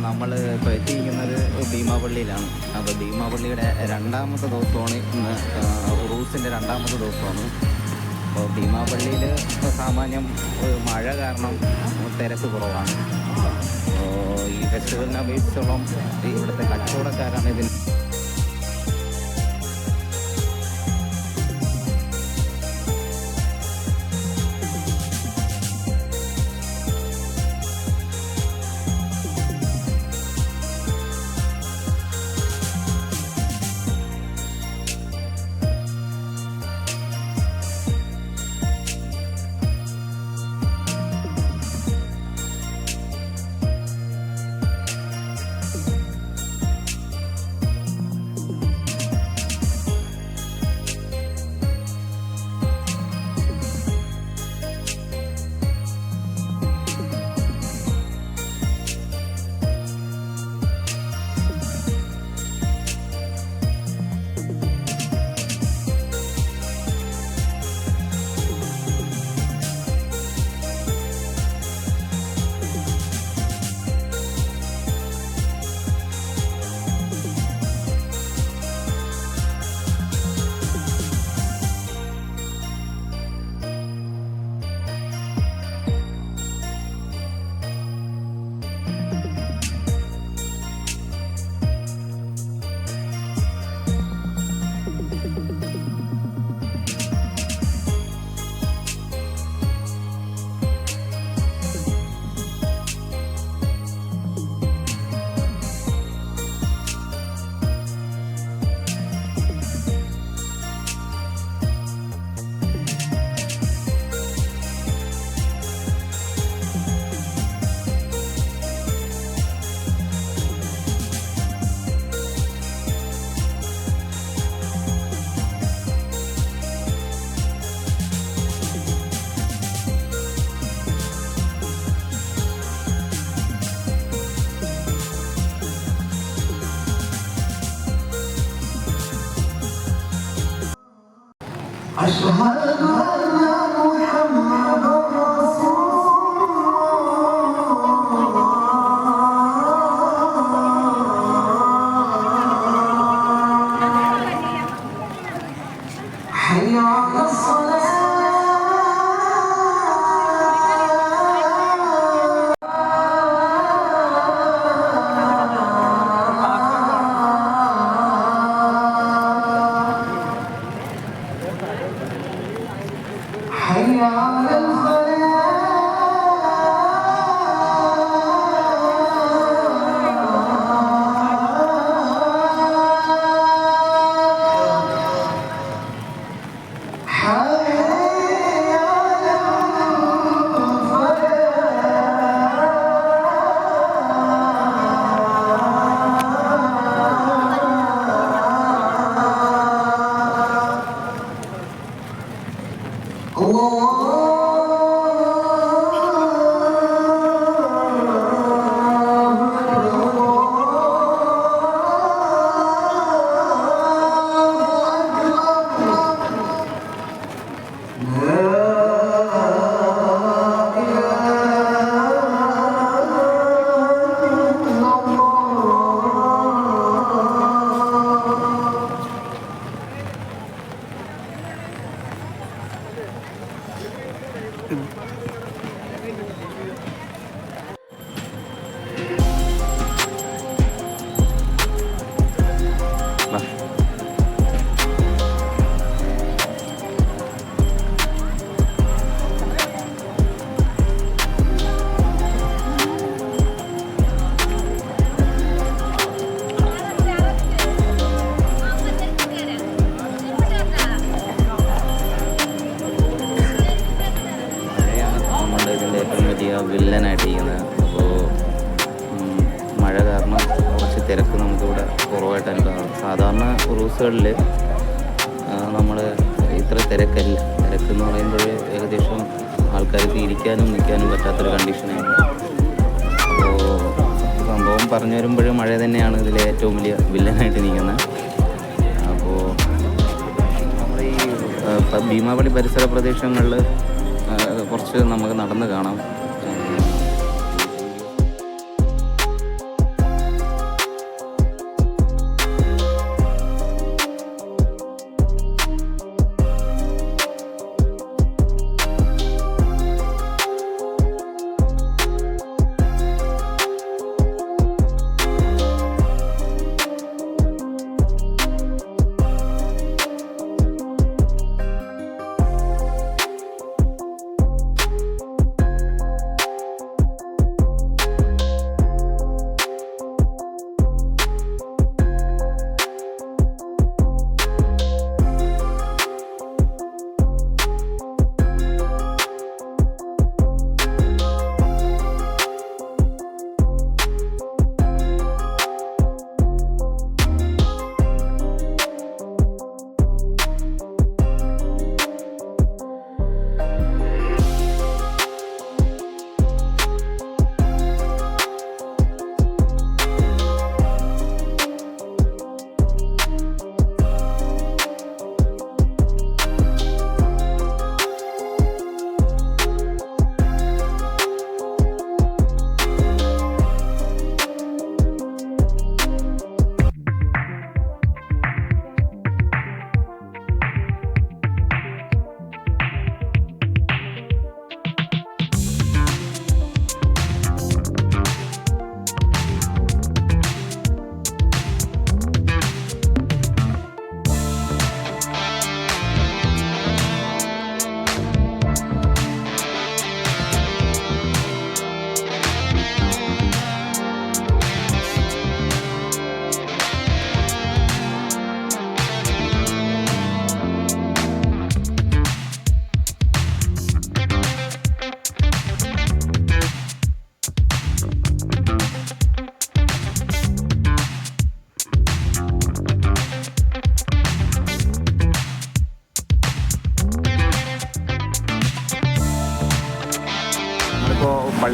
നമ്മൾ ഇപ്പോൾ എത്തിയിരിക്കുന്നത് ഭീമാപള്ളിയിലാണ്. അപ്പോൾ ഭീമാപള്ളിയുടെ രണ്ടാമത്തെ ദിവസമാണ് ഇന്ന്, ഉറൂസിൻ്റെ രണ്ടാമത്തെ ദിവസമാണ്. അപ്പോൾ ഭീമാപള്ളിയിൽ സാമാന്യം മഴ കാരണം തിരക്ക് കുറവാണ്. ഈ ഫെസ്റ്റിവലിനെ അപേക്ഷിച്ചോളം ഇവിടുത്തെ കച്ചവടക്കാരാണ് ഇതിന് أشهد أن محمد رسول الله حي على الصلاة حي على വില്ലനായിട്ടിരിക്കുന്നത്. അപ്പോൾ മഴ കാരണം കുറച്ച് തിരക്ക് നമുക്കിവിടെ കുറവായിട്ട് അനുഭവം. സാധാരണ ഉറൂസുകളിൽ നമ്മൾ ഇത്ര തിരക്കെന്ന് പറയുമ്പോൾ ഏകദേശം ആൾക്കാർക്ക് ഇരിക്കാനും നിൽക്കാനും പറ്റാത്തൊരു കണ്ടീഷനാണ്. അപ്പോൾ സംഭവം പറഞ്ഞു വരുമ്പോഴും മഴ തന്നെയാണ് ഇതിലെ ഏറ്റവും വലിയ വില്ലനായിട്ട് നിൽക്കുന്നത്. അപ്പോൾ നമ്മുടെ ഈ ഭീമാപള്ളി പരിസര പ്രദേശങ്ങളിൽ കുറച്ച് നമുക്ക് നടന്ന് കാണാം.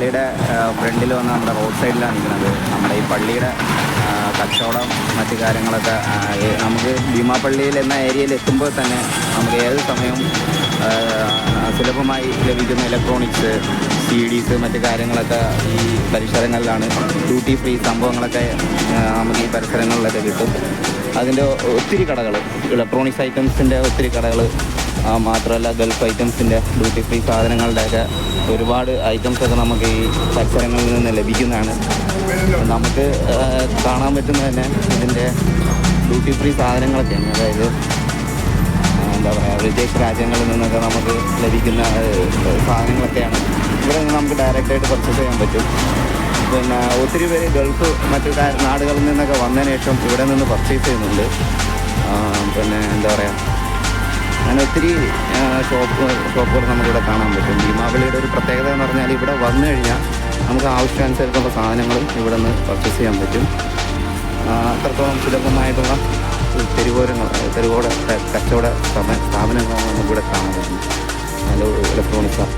പള്ളിയുടെ ഫ്രണ്ടിൽ വന്ന് നമ്മുടെ റോഡ് സൈഡിലാണ് നിൽക്കുന്നത്. നമ്മുടെ ഈ പള്ളിയുടെ കച്ചവടം മറ്റു കാര്യങ്ങളൊക്കെ നമുക്ക് ഭീമാപ്പള്ളിയിൽ എന്ന ഏരിയയിൽ എത്തുമ്പോൾ തന്നെ നമുക്ക് ഏത് സമയവും സുലഭമായി ലഭിക്കുന്ന ഇലക്ട്രോണിക്സ്, CDs മറ്റു കാര്യങ്ങളൊക്കെ ഈ പരിസരങ്ങളിലാണ്. ഡ്യൂട്ടി ഫ്രീ സംഭവങ്ങളൊക്കെ നമുക്ക് ഈ പരിസരങ്ങളിലൊക്കെ കിട്ടും. അതിൻ്റെ ഒത്തിരി കടകൾ, ഇലക്ട്രോണിക്സ് ഐറ്റംസിൻ്റെ ഒത്തിരി കടകൾ, മാത്രമല്ല ഗൾഫ് ഐറ്റംസിൻ്റെ ഡ്യൂട്ടി ഫ്രീ സാധനങ്ങളുടെയൊക്കെ ഒരുപാട് ഐറ്റംസൊക്കെ നമുക്ക് ഈ പരിസരങ്ങളിൽ നിന്ന് ലഭിക്കുന്നതാണ്. നമുക്ക് കാണാൻ പറ്റുന്നത് തന്നെ ഇതിൻ്റെ ഡ്യൂട്ടി ഫ്രീ സാധനങ്ങളൊക്കെയാണ്. അതായത് എന്താ പറയുക, വിദേശ രാജ്യങ്ങളിൽ നിന്നൊക്കെ നമുക്ക് ലഭിക്കുന്ന സാധനങ്ങളൊക്കെയാണ്. ഇവിടെ നിന്ന് നമുക്ക് ഡയറക്റ്റായിട്ട് പർച്ചേസ് ചെയ്യാൻ പറ്റും. പിന്നെ ഒത്തിരി പേര് ഗൾഫ് മറ്റു നാടുകളിൽ നിന്നൊക്കെ വന്നതിന് ശേഷം ഇവിടെ നിന്ന് പർച്ചേസ് ചെയ്യുന്നുണ്ട്. പിന്നെ എന്താ പറയുക, അങ്ങനെ ഒത്തിരി ഷോപ്പുകൾ നമുക്കിവിടെ കാണാൻ പറ്റും. ഭീമാപള്ളിയുടെ ഒരു പ്രത്യേകത എന്ന് പറഞ്ഞാൽ ഇവിടെ വന്നു കഴിഞ്ഞാൽ നമുക്ക് ആവശ്യാനുസരിച്ചുള്ള സാധനങ്ങളും ഇവിടെ നിന്ന് പർച്ചേസ് ചെയ്യാൻ പറ്റും. അത്രത്തോളം സുലഭമായിട്ടുള്ള തെരുവോടെ കച്ചവട സ്ഥാപനങ്ങളാണ് നമുക്കിവിടെ കാണാൻ പറ്റും. നല്ല ഇലക്ട്രോണിക്സാണ്.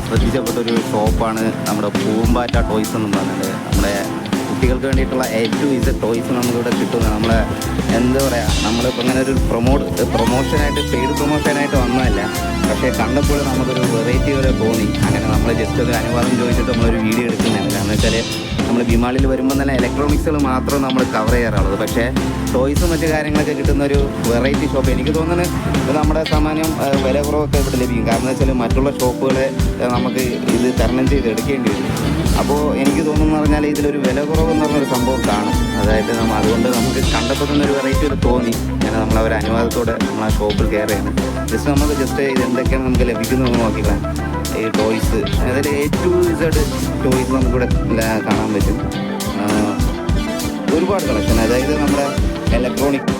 ശ്രദ്ധിച്ചപ്പെട്ടൊരു ഷോപ്പാണ് നമ്മുടെ പൂമ്പാറ്റ ടോയ്സ് എന്ന് പറഞ്ഞത്. നമ്മുടെ കുട്ടികൾക്ക് വേണ്ടിയിട്ടുള്ള A to Z ടോയ്സ് നമുക്കിവിടെ കിട്ടുന്നത്. നമ്മളെ എന്താ പറയുക, നമ്മളിപ്പോൾ ഇങ്ങനെ ഒരു പ്രൊമോഷനായിട്ട് പെയ്ഡ് പ്രൊമോഷനായിട്ട് വന്നതല്ല, പക്ഷേ കണ്ടപ്പോൾ നമുക്കൊരു വെറൈറ്റി പോലെ തോന്നി. അങ്ങനെ നമ്മൾ ജസ്റ്റ് ഒരു അനുവാദം ചോദിച്ചിട്ട് നമ്മളൊരു വീഡിയോ എടുക്കുന്നതാണ്. കാരണം വെച്ചാൽ നമ്മൾ ഭീമാളിൽ വരുമ്പോൾ തന്നെ ഇലക്ട്രോണിക്സുകൾ മാത്രം നമ്മൾ കവർ ചെയ്യാറുള്ളത്. പക്ഷേ ടോയ്സും മറ്റു കാര്യങ്ങളൊക്കെ കിട്ടുന്ന ഒരു വെറൈറ്റി ഷോപ്പ്. എനിക്ക് തോന്നുന്നത് ഇത് നമ്മുടെ സാമാന്യം വില കുറവൊക്കെ ഇവിടെ ലഭിക്കും. കാരണം വെച്ചാൽ മറ്റുള്ള ഷോപ്പുകളെ നമുക്ക് ഇത് തരണം ചെയ്ത് എടുക്കേണ്ടി വരും. അപ്പോൾ എനിക്ക് തോന്നുന്നു പറഞ്ഞാൽ ഇതിലൊരു വില കുറവെന്ന് പറഞ്ഞൊരു സംഭവം കാണും. അതായത് അതുകൊണ്ട് നമുക്ക് കണ്ടപ്പോൾ തന്നെ ഒരു വെറൈറ്റി ഒരു തോന്നി. അങ്ങനെ നമ്മളവർ അനുവാദത്തോടെ നമ്മൾ ആ ഷോപ്പിൽ കയറുകയാണ്. ജസ്റ്റ് ഇത് എന്തൊക്കെയാണ് നമുക്ക് ലഭിക്കുന്നതെന്ന് നോക്കിക്കളാം. ഈ ടോയ്സ്, അതായത് A to Z ടോയ്സ് നമുക്കിവിടെ കാണാൻ പറ്റും. ഒരുപാട് കളക്ഷൻ, അതായത് നമ്മുടെ ഇലക്ട്രോണിക്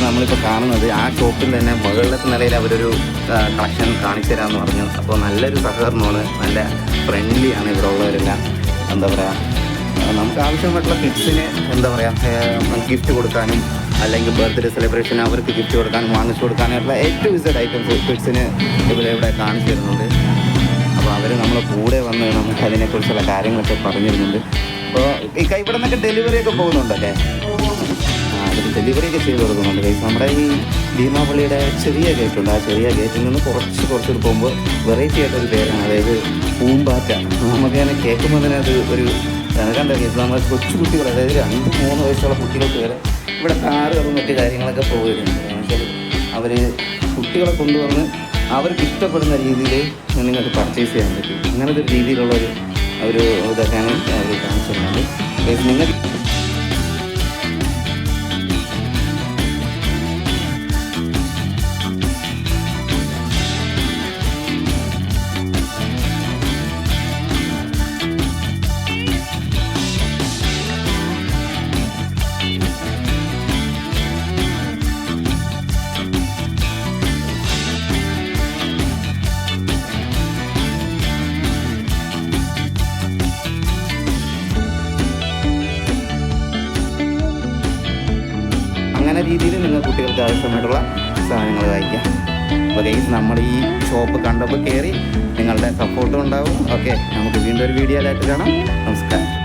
നമ്മളിപ്പോൾ കാണുന്നത് ആ ഷോപ്പിൽ തന്നെ മുകളിലത്തെ നിലയിൽ അവരൊരു കളക്ഷൻ കാണിച്ചു തരാമെന്ന് പറഞ്ഞു. അപ്പോൾ നല്ലൊരു സഹകരണമാണ്, നല്ല ഫ്രണ്ട്ലിയാണ് ഇവിടെ ഉള്ളവരെല്ലാം. എന്താ പറയുക, നമുക്ക് ആവശ്യമായിട്ടുള്ള കിഡ്സിന് എന്താ പറയുക ഗിഫ്റ്റ് കൊടുക്കാനും അല്ലെങ്കിൽ ബർത്ത്ഡേ സെലിബ്രേഷൻ അവർക്ക് ഗിഫ്റ്റ് കൊടുക്കാനും വാങ്ങിച്ചു കൊടുക്കാനായിട്ടുള്ള A to Z ഐറ്റംസ് കിഡ്സിന് ഇവിടെ കാണിച്ചു തരുന്നുണ്ട്. അപ്പോൾ അവർ നമ്മളെ കൂടെ വന്ന് നമുക്ക് അതിനെക്കുറിച്ചുള്ള കാര്യങ്ങളൊക്കെ പറഞ്ഞിരുന്നുണ്ട്. അപ്പോൾ ഇവിടെ നിന്നൊക്കെ ഡെലിവറിയൊക്കെ പോകുന്നുണ്ടല്ലേ? അതിൽ ഡെലിവറിയൊക്കെ ചെയ്ത് കൊടുക്കുന്നുണ്ട്. നമ്മുടെ ഈ ഭീമാപള്ളിയുടെ ചെറിയ ഗേറ്റുണ്ട്. ആ ചെറിയ ഗേറ്റിൽ നിന്ന് കുറച്ച് പോകുമ്പോൾ വെറൈറ്റി ആയിട്ടൊരു പേരാണ്, അതായത് പൂമ്പാറ്റ. നമുക്ക് തന്നെ കേൾക്കുമ്പോൾ തന്നെ അത് ഒരു കണ്ട കേസ്. നമ്മുടെ കൊച്ചു കുട്ടികൾ, അതായത് 2-3 വയസ്സുള്ള കുട്ടികൾക്ക് വരെ ഇവിടെ കാറുകളും മറ്റു കാര്യങ്ങളൊക്കെ പോവുന്നുണ്ട്. എന്നുവെച്ചാൽ അവർ കുട്ടികളെ കൊണ്ടുവന്ന് അവർക്ക് ഇഷ്ടപ്പെടുന്ന രീതിയിൽ നിങ്ങൾക്ക് പർച്ചേസ് ചെയ്യാൻ പറ്റും. അങ്ങനത്തെ രീതിയിലുള്ള ഒരു ഇതൊക്കെയാണ് അവർ കാണിച്ചു തരുന്നത്. നിങ്ങൾ അങ്ങനെ രീതിയിൽ നിങ്ങൾ കുട്ടികൾക്ക് ആവശ്യമായിട്ടുള്ള സാധനങ്ങൾ വാങ്ങിക്കാം. അപ്പോൾ ഗൈസ്, നമ്മൾ ഈ ഷോപ്പ് കണ്ടപ്പോൾ കയറി നിങ്ങളുടെ സപ്പോർട്ടും ഉണ്ടാവും. ഓക്കെ, നമുക്ക് വീണ്ടും ഒരു വീഡിയോയിലായിട്ട് കാണാം. നമസ്കാരം.